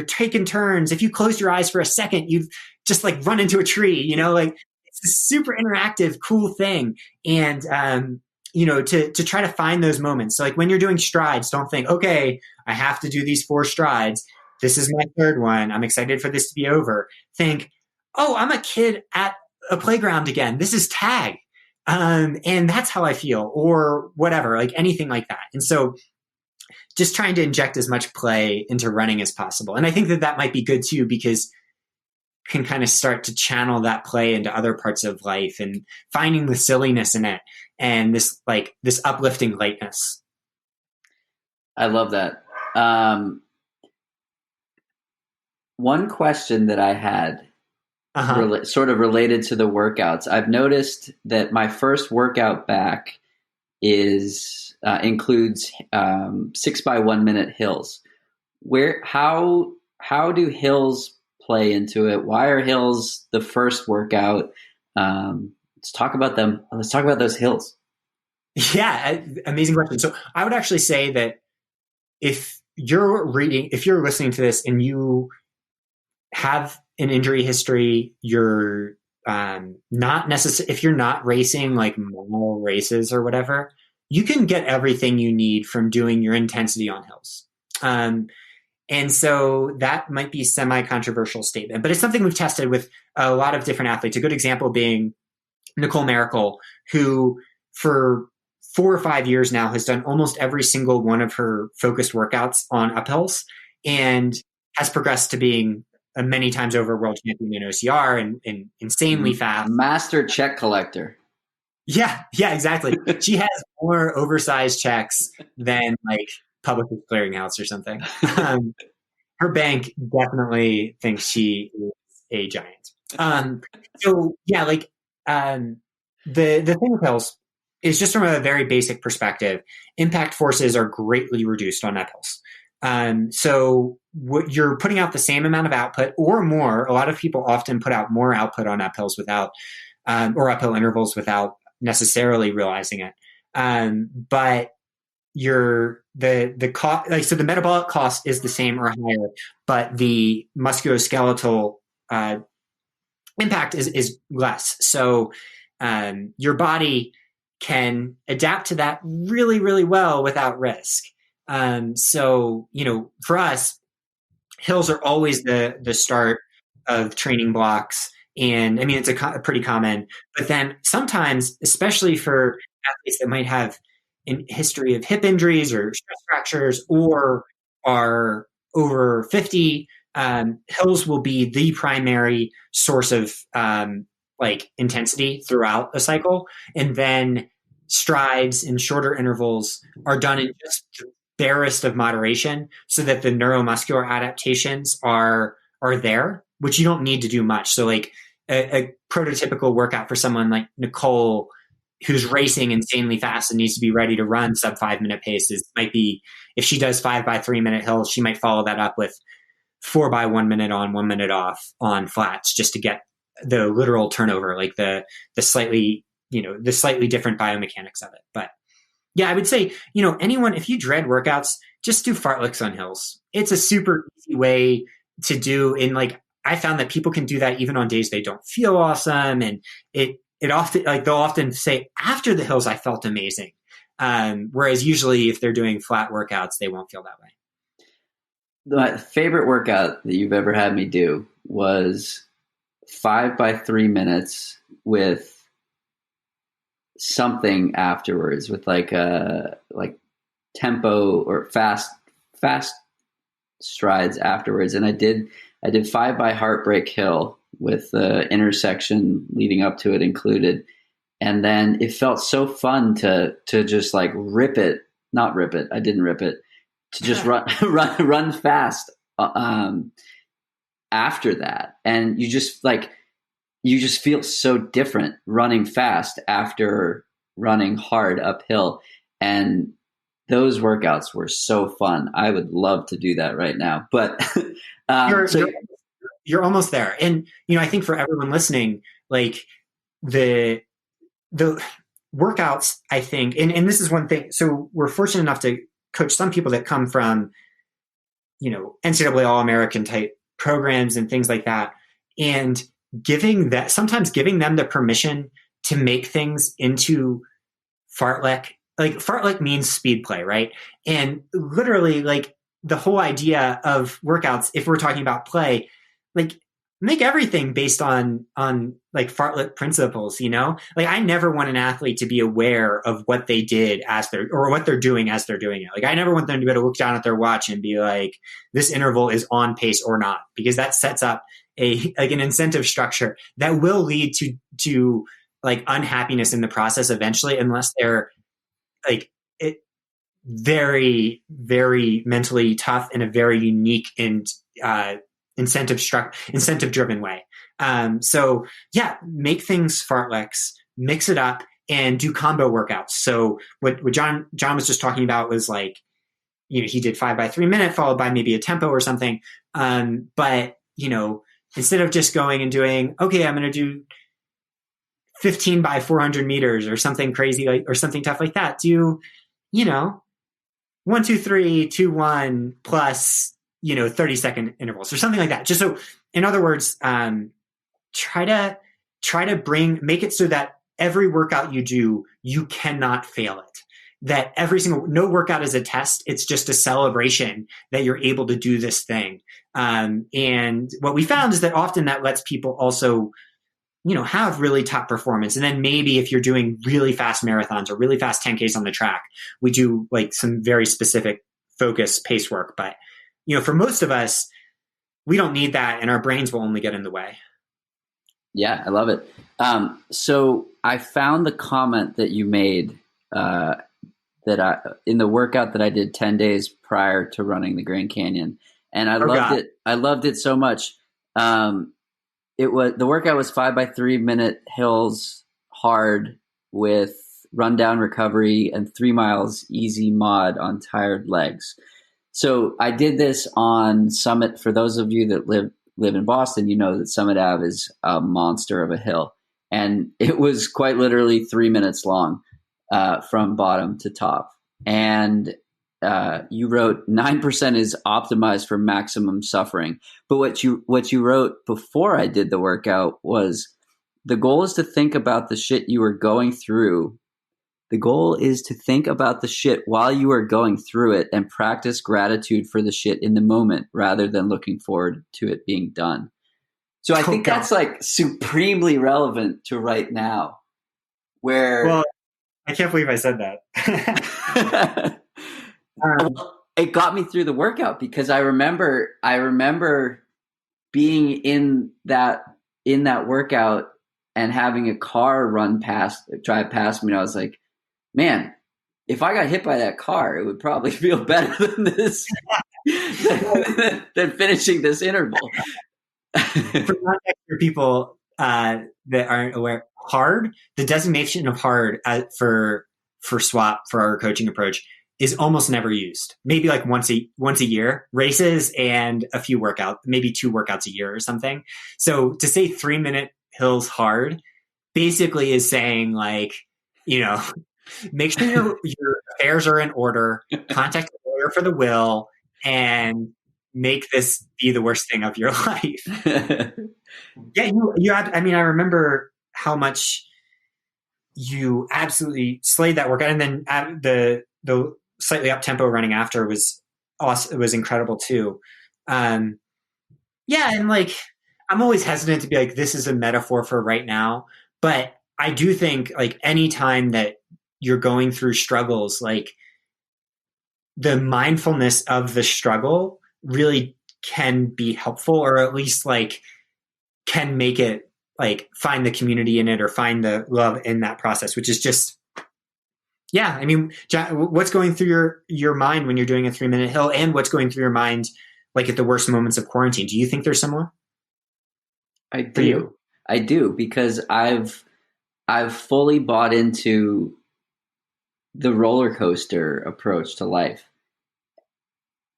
Speaker 2: taking turns. If you close your eyes for a second, you've just like run into a tree, like it's a super interactive, cool thing. And, to try to find those moments. So like when you're doing strides, don't think, okay, I have to do these 4 strides. This is my third one. I'm excited for this to be over. Think, oh, I'm a kid at a playground again. This is tag. And that's how I feel, or whatever, like anything like that. And so just trying to inject as much play into running as possible. And I think that might be good too, because can kind of start to channel that play into other parts of life and finding the silliness in it and this uplifting lightness.
Speaker 1: I love that. One question that I had, sort of related to the workouts. I've noticed that my first workout back includes 6x1 minute hills. How do hills play into it? Why are hills the first workout? Let's talk about them. Let's talk about those hills.
Speaker 2: Yeah, amazing question. So I would actually say that if you're listening to this and you have an injury history, you're not necessarily, if you're not racing like mile races or whatever, you can get everything you need from doing your intensity on hills. And so that might be a semi-controversial statement, but it's something we've tested with a lot of different athletes. A good example being Nicole Miracle, who for 4 or 5 years now has done almost every single one of her focused workouts on uphills and has progressed to being a many times over world champion in OCR and insanely fast.
Speaker 1: Master check collector.
Speaker 2: Yeah, exactly. She has more oversized checks than like Public Clearinghouse or something. Her bank definitely thinks she is a giant. So yeah, like the thing with hills is just from a very basic perspective, impact forces are greatly reduced on uphills. So what you're putting out the same amount of output or more. A lot of people often put out more output on uphills without, or uphill intervals without necessarily realizing it. But the cost, like, so the metabolic cost is the same or higher, but the musculoskeletal impact is less. So your body can adapt to that really, really well without risk. So, for us, hills are always the start of training blocks. And I mean, it's a pretty common, but then sometimes, especially for athletes that might have a history of hip injuries or stress fractures or are over 50, hills will be the primary source of intensity throughout a cycle. And then strides and shorter intervals are done in just the barest of moderation so that the neuromuscular adaptations are there, which you don't need to do much. So like a prototypical workout for someone like Nicole, who's racing insanely fast and needs to be ready to run sub 5 minute paces, might be, if she does 5x3 minute hills, she might follow that up with 4x1 minute on, 1 minute off on flats, just to get the literal turnover, like the slightly different biomechanics of it. But yeah, I would say, anyone, if you dread workouts, just do fartleks on hills. It's a super easy way to do. And like, I found that people can do that even on days they don't feel awesome. And it often, like, they'll often say after the hills, I felt amazing. Whereas usually if they're doing flat workouts, they won't feel that way.
Speaker 1: My favorite workout that you've ever had me do was 5x3 minutes with something afterwards, with like tempo or fast strides afterwards. And I did 5 by Heartbreak Hill with the intersection leading up to it included. And then it felt so fun to just like not rip it. I didn't rip it, to just run fast after that. And you just feel so different running fast after running hard uphill. And those workouts were so fun. I would love to do that right now, but
Speaker 2: you're almost there. And, I think for everyone listening, like the the workouts, I think, and this is one thing. So we're fortunate enough to coach some people that come from, NCAA All-American type programs and things like that. And sometimes giving them the permission to make things into fartlek. Like fartlek means speed play, right? And literally, like the whole idea of workouts, if we're talking about play, like make everything based on like fartlek principles. Like I never want an athlete to be aware of what they did or what they're doing as they're doing it. Like I never want them to be able to look down at their watch and be like, this interval is on pace or not, because that sets up an incentive structure that will lead to like unhappiness in the process eventually, unless they're like it very, very mentally tough in a very unique and incentive driven way. So yeah, make things fartleks, mix it up, and do combo workouts. So what John was just talking about was like, he did 5x3 minute followed by maybe a tempo or something. But instead of just going and doing, okay, I'm going to do 15 by 400 meters or something crazy or something tough like that, do 1, 2, 3, 2, 1 plus 30-second intervals or something like that. Just so, in other words, try to make it so that every workout you do, you cannot fail it. That no workout is a test. It's just a celebration that you're able to do this thing. And what we found is that often that lets people also have really top performance. And then maybe if you're doing really fast marathons or really fast 10Ks on the track, we do like some very specific focus pace work. But, for most of us, we don't need that, and our brains will only get in the way.
Speaker 1: Yeah, I love it. So I found the comment that you made in the workout that I did 10 days prior to running the Grand Canyon. And I loved it. I loved it so much. The workout was 5x3 minute hills hard with rundown recovery and 3 miles easy mod on tired legs. So I did this on Summit. For those of you that live in Boston, you know that Summit Ave is a monster of a hill. And it was quite literally 3 minutes long from bottom to top. And you wrote 9% is optimized for maximum suffering. But what you wrote before I did the workout was, the goal is to think about the shit you are going through. The goal is to think about the shit while you are going through it and practice gratitude for the shit in the moment rather than looking forward to it being done. So I think that's like supremely relevant to right now, where...
Speaker 2: Well, I can't believe I said that.
Speaker 1: It got me through the workout, because I remember being in that workout and having a car drive past me, and I was like, man, if I got hit by that car, it would probably feel better than this than finishing this interval.
Speaker 2: For people that aren't aware, hard, the designation of hard for SWAP, for our coaching approach, is almost never used. Maybe like once a year, races and a few workouts, maybe 2 workouts a year or something. So to say 3 minute hills hard basically is saying like, make sure your affairs are in order, contact a lawyer for the will, and make this be the worst thing of your life. Yeah, you had, I remember how much you absolutely slayed that workout, and then the slightly up tempo running after was awesome. It was incredible too. Yeah, and like I'm always hesitant to be like, this is a metaphor for right now, but I do think like any time that you're going through struggles, like the mindfulness of the struggle really can be helpful, or at least like can make it like find the community in it or find the love in that process, which is just, yeah. John, what's going through your mind when you're doing a 3 minute hill, and what's going through your mind like at the worst moments of quarantine? Do you think they're similar?
Speaker 1: I do, because I've fully bought into the roller coaster approach to life,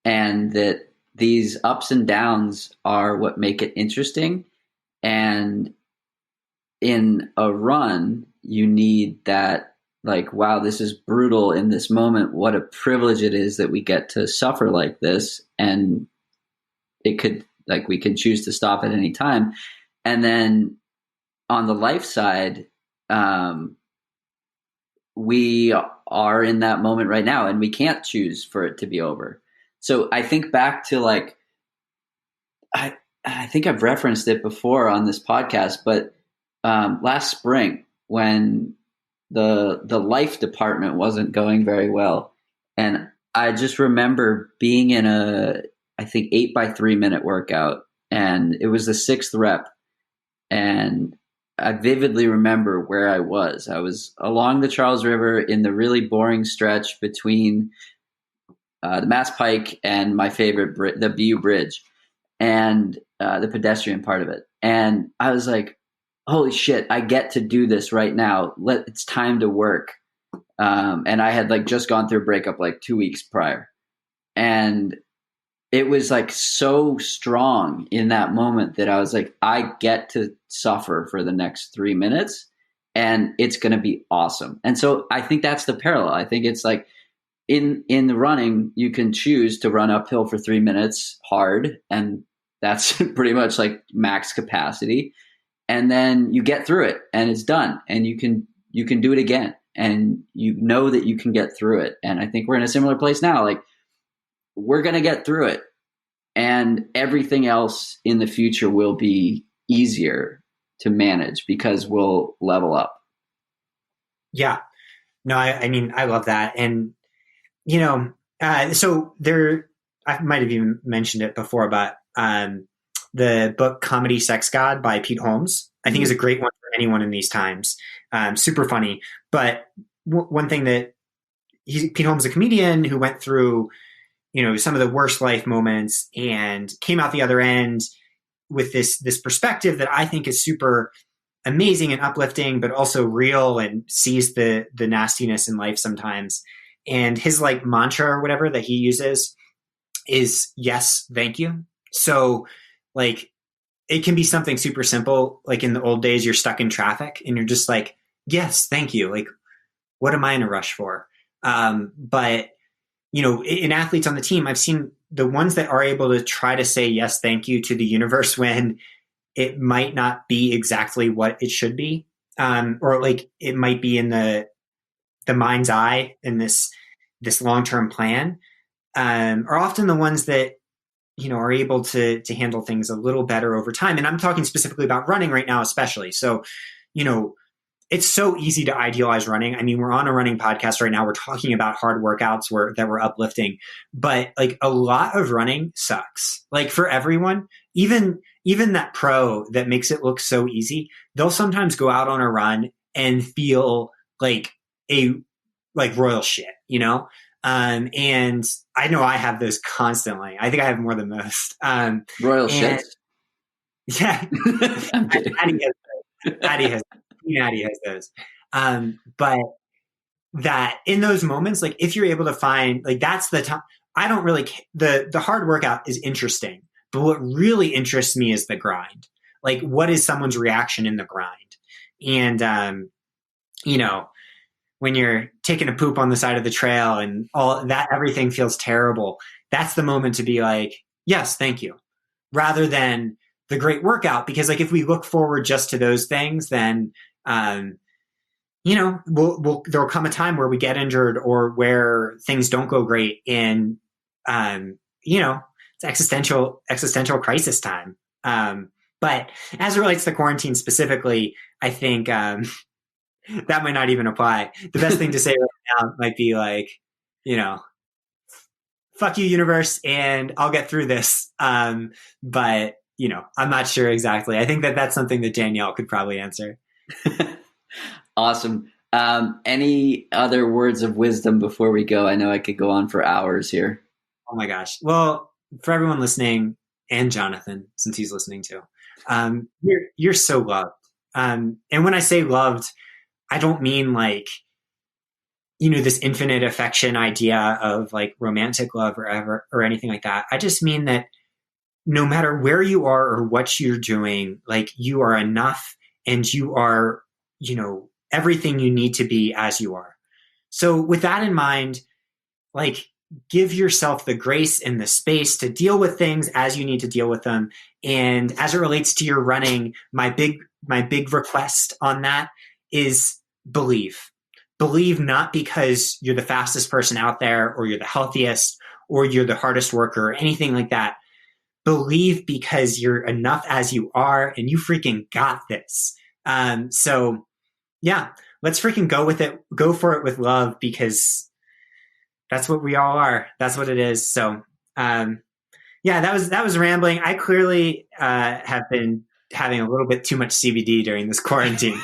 Speaker 1: and that these ups and downs are what make it interesting. And in a run, you need that, like, wow, this is brutal in this moment. What a privilege it is that we get to suffer like this. And it could, like, we can choose to stop at any time. And then on the life side, we are in that moment right now, and we can't choose for it to be over. So I think back to, like, I think I've referenced it before on this podcast, but last spring when the life department wasn't going very well, and I just remember being in I think 8x3 minute workout, and it was the sixth rep, and I vividly remember where I was. I was along the Charles River in the really boring stretch between the Mass Pike and my favorite, the BU Bridge, and the pedestrian part of it. And I was like, holy shit, I get to do this right now. It's time to work. And I had, like, just gone through a breakup like 2 weeks prior. And it was, like, so strong in that moment that I was like, I get to suffer for the next 3 minutes, and it's going to be awesome. And so I think that's the parallel. I think it's like, in the running, you can choose to run uphill for 3 minutes hard, and that's pretty much like max capacity. And then you get through it, and it's done, and you can do it again, and you know that you can get through it. And I think we're in a similar place now. Like, we're going to get through it, and everything else in the future will be easier to manage because we'll level up.
Speaker 2: Yeah. No, I mean, I love that. And, so I might have even mentioned it before, but the book Comedy Sex God by Pete Holmes, I think is a great one for anyone in these times. Super funny. But one thing that Pete Holmes is a comedian who went through, some of the worst life moments and came out the other end with this perspective that I think is super amazing and uplifting, but also real, and sees the nastiness in life sometimes. And his, like, mantra or whatever that he uses is yes, thank you. So, like, it can be something super simple. Like, in the old days, you're stuck in traffic and you're just like, yes, thank you. Like, what am I in a rush for? But, in athletes on the team, I've seen the ones that are able to try to say yes, thank you to the universe when it might not be exactly what it should be. Or, like, it might be in the mind's eye in this long-term plan, are often the ones that, are able to handle things a little better over time. And I'm talking specifically about running right now, especially. So, it's so easy to idealize running. I mean, we're on a running podcast right now. We're talking about hard workouts that we're uplifting, but, like, a lot of running sucks. Like, for everyone, even that pro that makes it look so easy, they'll sometimes go out on a run and feel like royal shit, and I know I have those constantly. I think I have more than most.
Speaker 1: Royal shit.
Speaker 2: Yeah. Addie has those. But that in those moments, like, if you're able to find, like, that's the time. I don't really, the hard workout is interesting, but what really interests me is the grind. Like, what is someone's reaction in the grind? And, when you're taking a poop on the side of the trail and all that, everything feels terrible. That's the moment to be like, yes, thank you, rather than the great workout. Because, like, if we look forward just to those things, then, there'll come a time where we get injured or where things don't go great. And, it's existential crisis time. But as it relates to quarantine specifically, I think, that might not even apply. The best thing to say right now might be like, fuck you, universe, and I'll get through this. But, I'm not sure exactly. I think that's something that Danielle could probably answer.
Speaker 1: Awesome. Any other words of wisdom before we go? I know I could go on for hours here.
Speaker 2: Oh my gosh. Well, for everyone listening, and Jonathan, since he's listening too, you're so loved. And when I say loved, I don't mean like, this infinite affection idea of like romantic love or anything like that. I just mean that no matter where you are or what you're doing, like, you are enough and you are, everything you need to be as you are. So with that in mind, like, give yourself the grace and the space to deal with things as you need to deal with them. And as it relates to your running, my big request on that is believe. Believe, not because you're the fastest person out there or you're the healthiest or you're the hardest worker or anything like that. Believe because you're enough as you are and you freaking got this. So yeah, let's freaking go with it. Go for it with love, because that's what we all are. That's what it is. So, yeah, that was rambling. I clearly have been having a little bit too much CBD during this quarantine.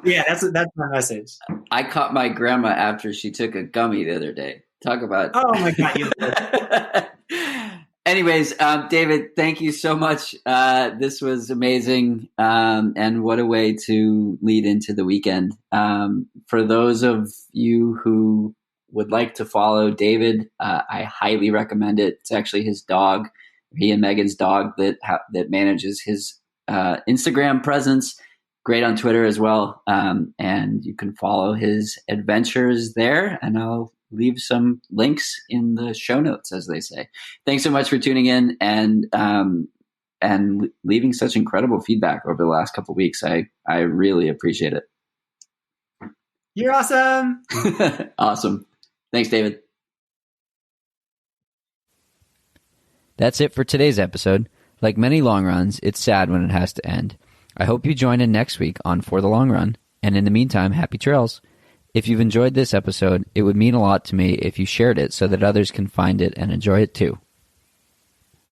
Speaker 2: Yeah, that's my message.
Speaker 1: I caught my grandma after she took a gummy the other day. Talk about.
Speaker 2: Oh my God.
Speaker 1: Anyways, David, thank you so much. This was amazing. And what a way to lead into the weekend. For those of you who would like to follow David, I highly recommend it. It's actually his dog, he and Megan's dog, that manages his Instagram presence. Great on Twitter as well. And you can follow his adventures there, and I'll leave some links in the show notes, as they say. Thanks so much for tuning in and leaving such incredible feedback over the last couple of weeks. I really appreciate it.
Speaker 2: You're awesome.
Speaker 1: Awesome. Thanks, David.
Speaker 3: That's it for today's episode. Like many long runs, it's sad when it has to end. I hope you join in next week on For the Long Run. And in the meantime, happy trails. If you've enjoyed this episode, it would mean a lot to me if you shared it so that others can find it and enjoy it too.